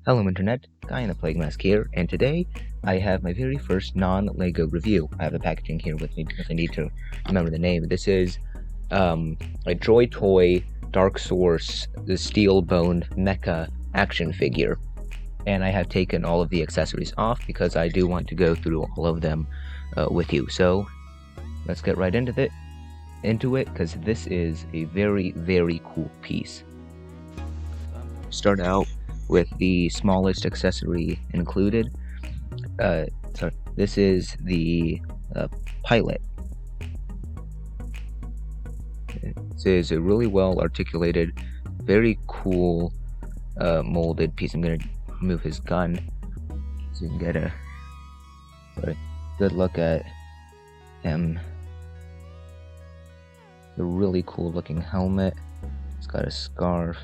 Hello Internet, Guy in the Plague Mask here, and today I have my very first non-LEGO review. I have the packaging here with me because I need to remember the name. This is a JoyToy Dark Source, the steel-boned mecha action figure. And I have taken all of the accessories off because I do want to go through all of them with you. So let's get right into it because this is a very, very cool piece. Start out with the smallest accessory included. This is the pilot. This is a really well articulated, very cool molded piece. I'm going to remove his gun so you can get a good look at him. A really cool looking helmet. It's got a scarf.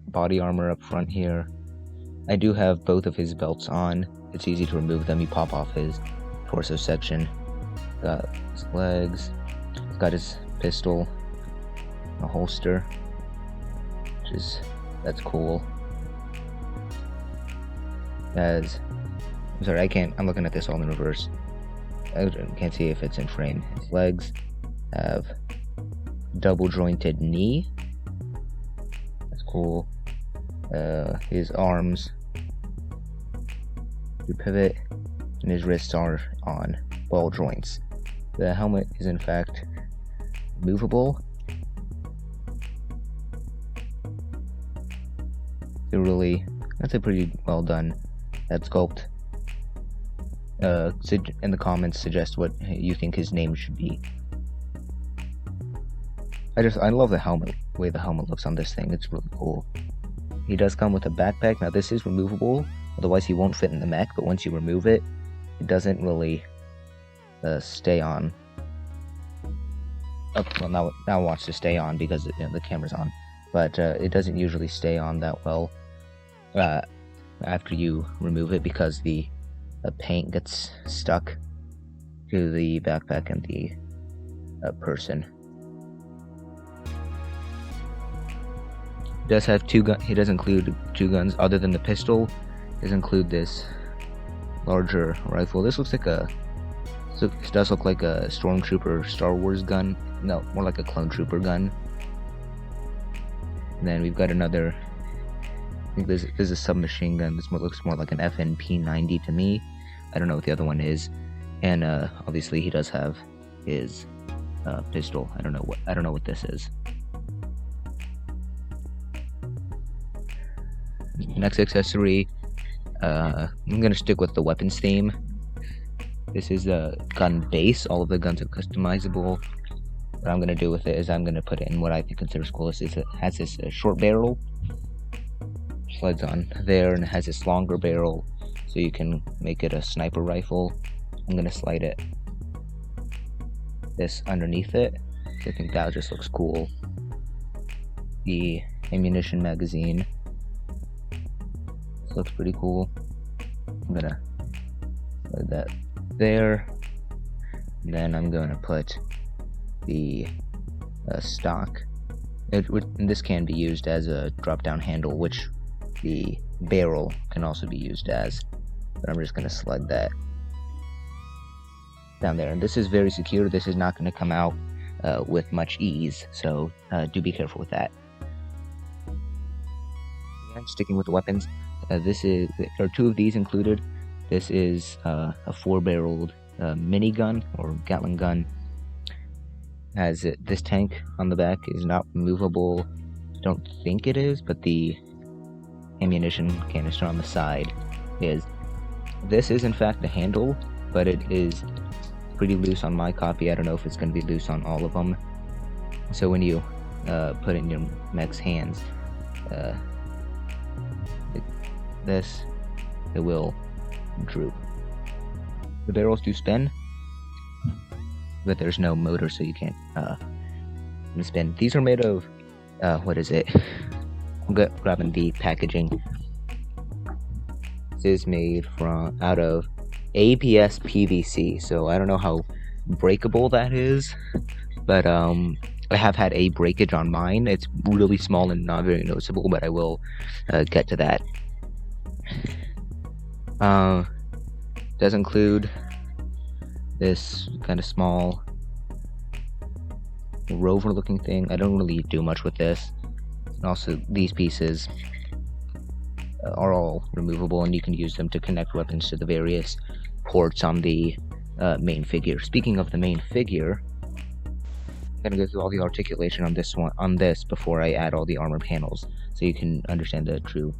Body armor up front here. I do have both of his belts on. It's easy to remove them. You pop off his torso section. Got his legs. He's got his pistol, a holster, that's cool. I'm sorry, I'm looking at this all in reverse. I can't see if it's in frame. His legs have double jointed knee. Cool. His arms do pivot, and his wrists are on ball joints. The helmet is in fact movable. That's a pretty well done head sculpt. In the comments, suggest what you think his name should be. I love the way the helmet looks on this thing. It's really cool. He does come with a backpack. Now this is removable, otherwise he won't fit in the mech, but once you remove it, it doesn't really stay on. Now it wants to stay on because the camera's on, but it doesn't usually stay on that well after you remove it because the paint gets stuck to the backpack and the person. He does have he does include two guns other than the pistol. He does include this larger rifle. This looks like it does look like a Stormtrooper Star Wars gun. No, more like a Clone Trooper gun. And then we've got another, I think this is a submachine gun. This looks more like an FNP-90 to me. I don't know what the other one is. And obviously he does have his pistol. I don't know what this is. Next accessory, I'm gonna stick with the weapons theme. This is a gun base. All of the guns are customizable. What I'm gonna do with it is I'm gonna put it in what I think considers coolest. It has this short barrel, slides on there, and it has this longer barrel, so you can make it a sniper rifle. I'm gonna slide this underneath it. I think that just looks cool. The ammunition magazine looks pretty cool. I'm gonna put that there. And then I'm gonna put the stock. And this can be used as a drop-down handle, which the barrel can also be used as. But I'm just gonna slide that down there. And this is very secure. This is not gonna come out with much ease, so do be careful with that. Again, sticking with the weapons. There are two of these included. This is a 4-barreled minigun or Gatling gun. This tank on the back is not removable. Don't think it is, but the ammunition canister on the side is. This is in fact a handle, but it is pretty loose on my copy. I don't know if it's going to be loose on all of them. So when you put it in your mech's hands, it will droop. The barrels do spin, but there's no motor, so you can't spin. These are made of what is it? I'm grabbing the packaging. This is made out of ABS PVC, so I don't know how breakable that is, but I have had a breakage on mine. It's really small and not very noticeable, but I will get to that. Does include this kind of small rover looking thing. I don't really do much with this. And also these pieces are all removable, and you can use them to connect weapons to the various ports on the main figure. Speaking of the main figure, I'm gonna go through all the articulation on this before I add all the armor panels, so you can understand the true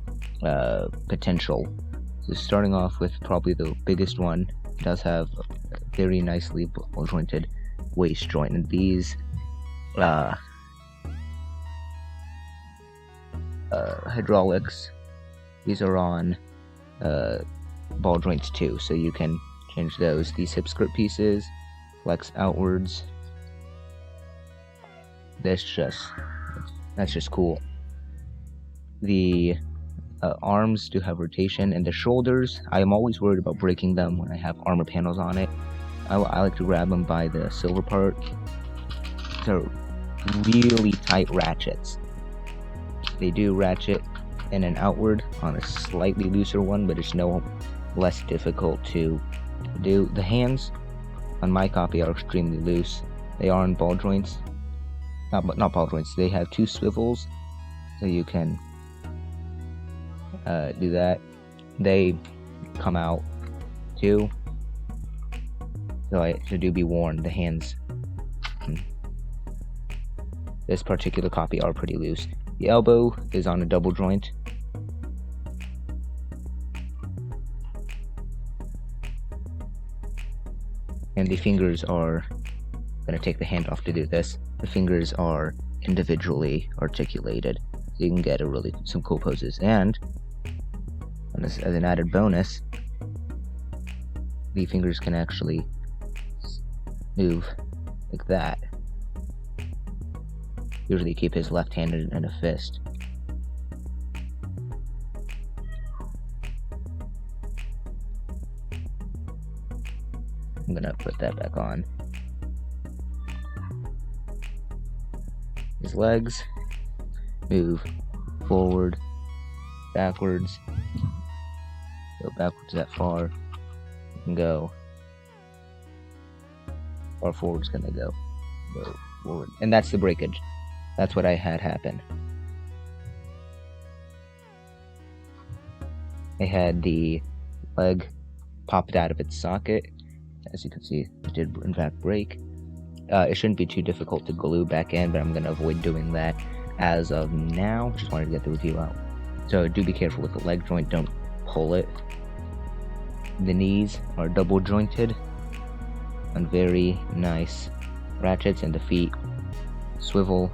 potential. So starting off with probably the biggest one, it does have a very nicely jointed waist joint, and these hydraulics, these are on ball joints too, so you can change those. These hip skirt pieces flex outwards. That's just cool. The arms do have rotation, and the shoulders, I am always worried about breaking them when I have armor panels on it. I like to grab them by the silver part. They're really tight ratchets. They do ratchet in and outward on a slightly looser one, but it's no less difficult to do. The hands on my copy are extremely loose. They are on ball joints. Not ball joints. They have two swivels, so you can do that. They come out too, so do be warned. The hands, this particular copy, are pretty loose. The elbow is on a double joint. And the fingers are, I'm gonna take the hand off to do this. The fingers are individually articulated, so you can get some cool poses. And as an added bonus, the fingers can actually move like that. Usually keep his left hand in a fist. I'm gonna put that back on. His legs move forward, backwards. Go backwards that far. You can go. Or forward's gonna go forward. And that's the breakage. That's what I had happen. I had the leg popped out of its socket. As you can see, it did in fact break. It shouldn't be too difficult to glue back in, but I'm going to avoid doing that as of now. Just wanted to get the review out. So do be careful with the leg joint, don't pull it. The knees are double jointed on very nice ratchets, and the feet swivel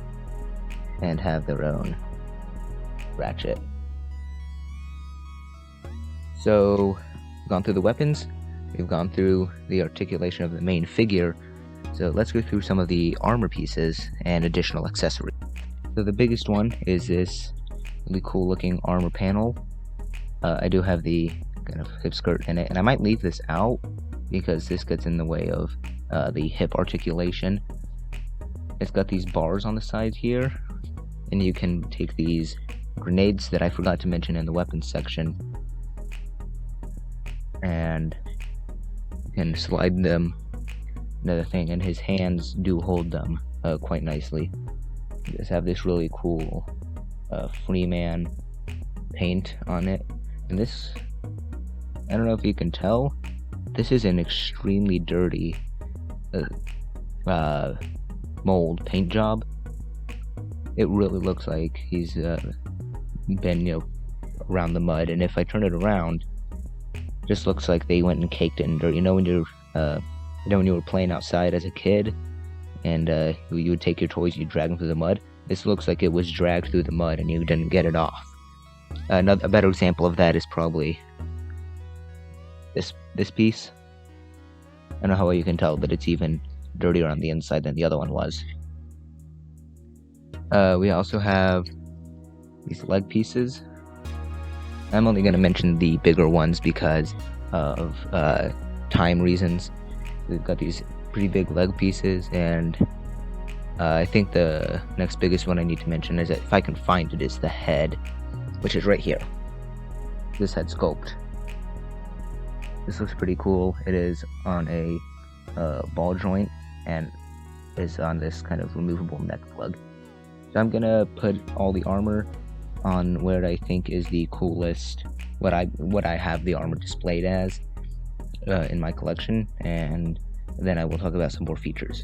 and have their own ratchet. So, we've gone through the weapons, we've gone through the articulation of the main figure, so let's go through some of the armor pieces and additional accessories. So the biggest one is this really cool looking armor panel. I do have the kind of hip skirt in it, and I might leave this out because this gets in the way of the hip articulation. It's got these bars on the sides here, and you can take these grenades that I forgot to mention in the weapons section, and you can slide them into the thing, and his hands do hold them quite nicely. You just have this really cool Freeman paint on it, and this, I don't know if you can tell, this is an extremely dirty mold paint job. It really looks like he's been, around the mud, and if I turn it around, it just looks like they went and caked it in dirt. When you're when you were playing outside as a kid, and you would take your toys, you drag them through the mud. This looks like it was dragged through the mud, and you didn't get it off. A better example of that is probably this piece. I don't know how well you can tell, but it's even dirtier on the inside than the other one was. We also have these leg pieces. I'm only going to mention the bigger ones because of time reasons. We've got these pretty big leg pieces, and I think the next biggest one I need to mention is that, if I can find it, is the head, which is right here. This head sculpt. This looks pretty cool. It is on a ball joint and is on this kind of removable neck plug. So I'm gonna put all the armor on where I think is the coolest, what I have the armor displayed as in my collection, and then I will talk about some more features.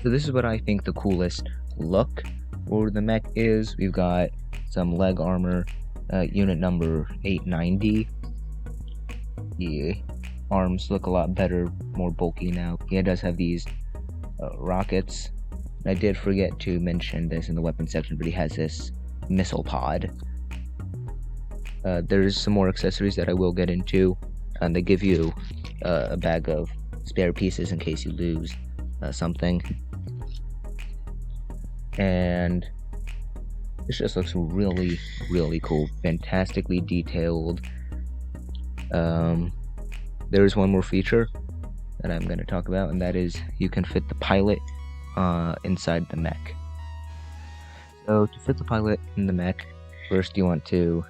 So this is what I think the coolest look for the mech is. We've got some leg armor, unit number 890. The arms look a lot better, more bulky now. It does have these rockets. I did forget to mention this in the weapon section, but he has this missile pod. There's some more accessories that I will get into, and they give you a bag of spare pieces in case you lose something. And this just looks really, really cool. Fantastically detailed. There's one more feature that I'm going to talk about, and that is you can fit the pilot inside the mech. So to fit the pilot in the mech, first you want to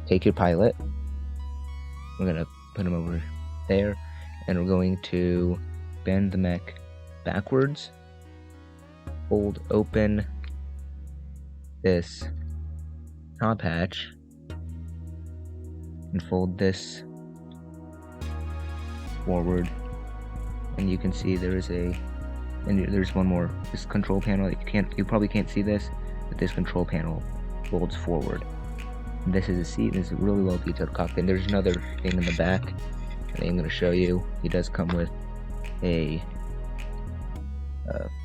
take your pilot. We're going to put him over there, and we're going to bend the mech backwards. Fold open this top hatch and fold this forward, and you can see there's one more, this control panel. You probably can't see this, but this control panel folds forward. And this is a seat. This is a really well detailed cockpit. And there's another thing in the back that I'm going to show you. He does come with a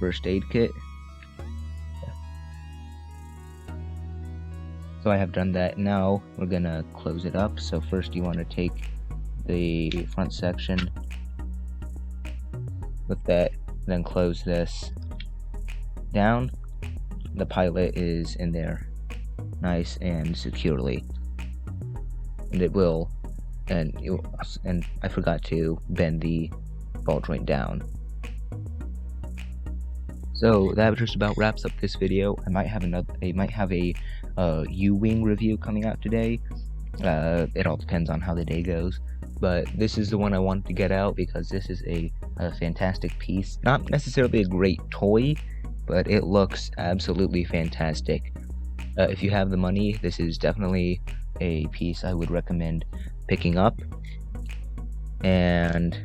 first aid kit. So I have done that. Now we're gonna close it up. So first you want to take the front section with that, then close this down. The pilot is in there nice and securely, and it will, and I forgot to bend the ball joint down. So that just about wraps up this video. I might have a U-Wing review coming out today. It all depends on how the day goes, but this is the one I wanted to get out because this is a fantastic piece. Not necessarily a great toy, but it looks absolutely fantastic. If you have the money, this is definitely a piece I would recommend picking up. And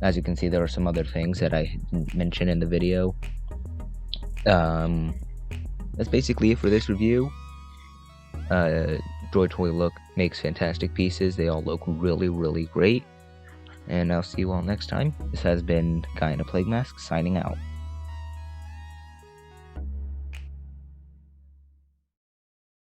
as you can see, there are some other things that I didn't mention in the video. That's basically it for this review. JoyToy makes fantastic pieces. They all look really, really great. And I'll see you all next time. This has been Guy in a Plague Mask, signing out.